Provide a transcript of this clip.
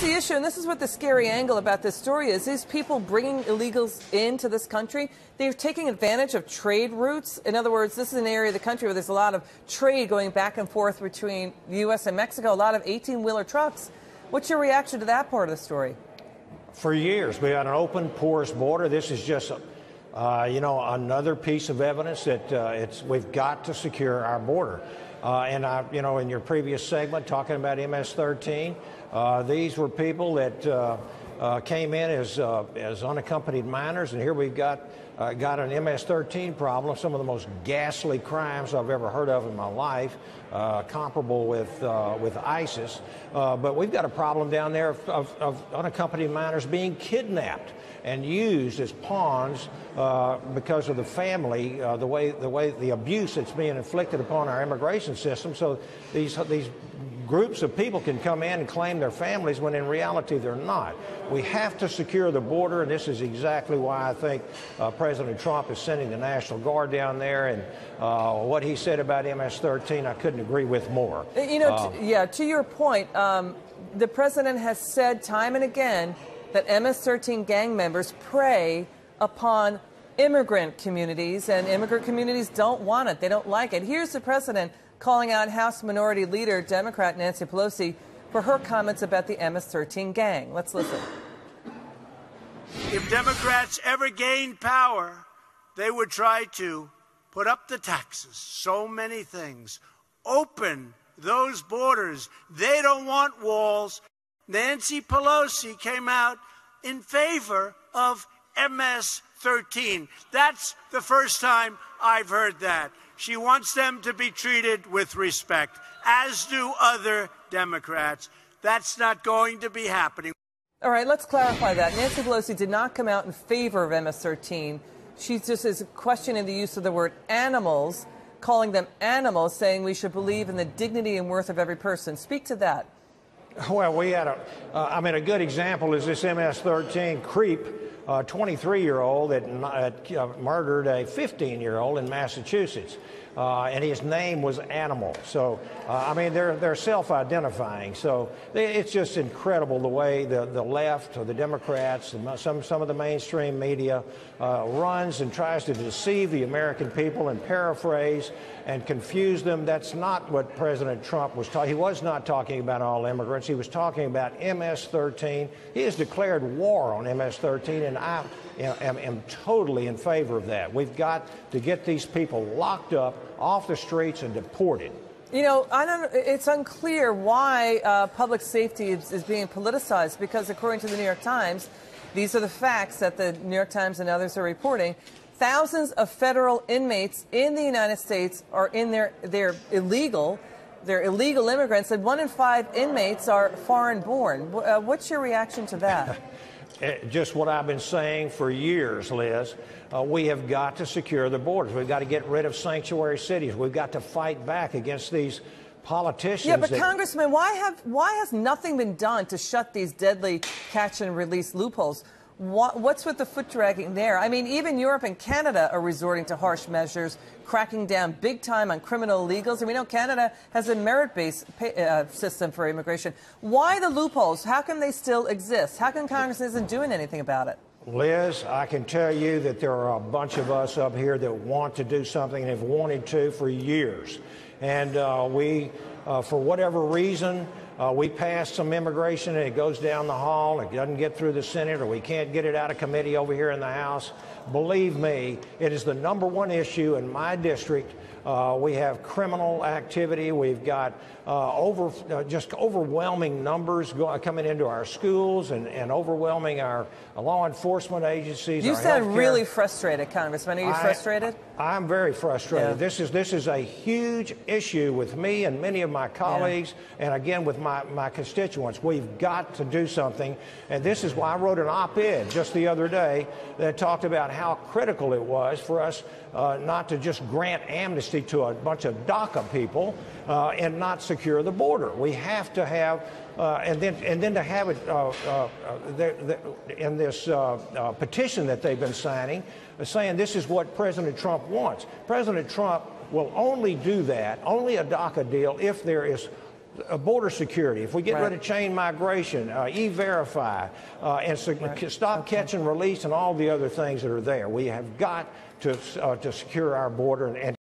the issue, and this is what the scary angle about this story is. These people bringing illegals into this country, they're taking advantage of trade routes. In other words, this is an area of the country where there's a lot of trade going back and forth between the U.S. and Mexico, a lot of 18-wheeler trucks. What's your reaction to that part of the story? For years, we had an open, porous border. This is just, another piece of evidence that we've got to secure our border. In your previous segment, talking about MS-13, these were people that came in as unaccompanied minors, and here we've got an MS-13 problem, some of the most ghastly crimes I've ever heard of in my life, comparable with ISIS. But we've got a problem down there of unaccompanied minors being kidnapped and used as pawns because of the family, the abuse that's being inflicted upon our immigration system. So these groups of people can come in and claim their families when in reality they're not. We have to secure the border, and this is exactly why I think President Trump is sending the National Guard down there. And what he said about MS-13, I couldn't agree with more. To your point, the president has said time and again that MS-13 gang members prey upon immigrant communities, and immigrant communities don't want it. They don't like it. Here's the president calling out House Minority Leader, Democrat Nancy Pelosi, for her comments about the MS-13 gang. Let's listen. If Democrats ever gained power, they would try to put up the taxes, so many things, open those borders. They don't want walls. Nancy Pelosi came out in favor of MS-13. That's the first time I've heard that. She wants them to be treated with respect, as do other Democrats. That's not going to be happening. All right, let's clarify that. Nancy Pelosi did not come out in favor of MS-13. She just is questioning the use of the word animals, calling them animals, saying we should believe in the dignity and worth of every person. Speak to that. Well, we had a good example is this MS-13 creep, 23-year-old that murdered a 15-year-old in Massachusetts. And his name was Animal. So, they're self-identifying. So it's just incredible the way the left or the Democrats and some of the mainstream media runs and tries to deceive the American people and paraphrase and confuse them. That's not what President Trump was talking. He was not talking about all immigrants. He was talking about MS-13. He has declared war on MS-13, and I am totally in favor of that. We've got to get these people locked up, off the streets, and deported. It's unclear why public safety is being politicized, because according to the New York Times, these are the facts that the New York Times and others are reporting. Thousands of federal inmates in the United States are in they're illegal immigrants, and 1 in 5 inmates are foreign-born. What's your reaction to that? Just what I've been saying for years, Liz. We have got to secure the borders. We've got to get rid of sanctuary cities. We've got to fight back against these politicians. Yeah, but Congressman, why has nothing been done to shut these deadly catch and release loopholes? What's with the foot dragging there? I mean, even Europe and Canada are resorting to harsh measures, cracking down big time on criminal illegals. And we know Canada has a merit-based system for immigration. Why the loopholes? How come they still exist? How come Congress isn't doing anything about it? Liz, I can tell you that there are a bunch of us up here that want to do something and have wanted to for years. And we, for whatever reason, we passed some immigration and it goes down the hall, it doesn't get through the Senate, or we can't get it out of committee over here in the House. Believe me, it is the #1 issue in my district. We have criminal activity. We've got just overwhelming numbers coming into our schools and overwhelming our law enforcement agencies. You sound really frustrated, Congressman. Are you frustrated? I'm very frustrated. Yeah. This is a huge issue with me and many of my colleagues, and again with my constituents. We've got to do something, and this is why I wrote an op-ed just the other day that talked about how critical it was for us not to just grant amnesty to a bunch of DACA people and not secure the border. We have to have, and then to have it in this petition that they've been signing, saying this is what President Trump wants. President Trump will only do that, only a DACA deal, if there is border security, if we get Right. rid of chain migration, E-Verify, and stop catch and release and all the other things that are there, we have got to secure our border and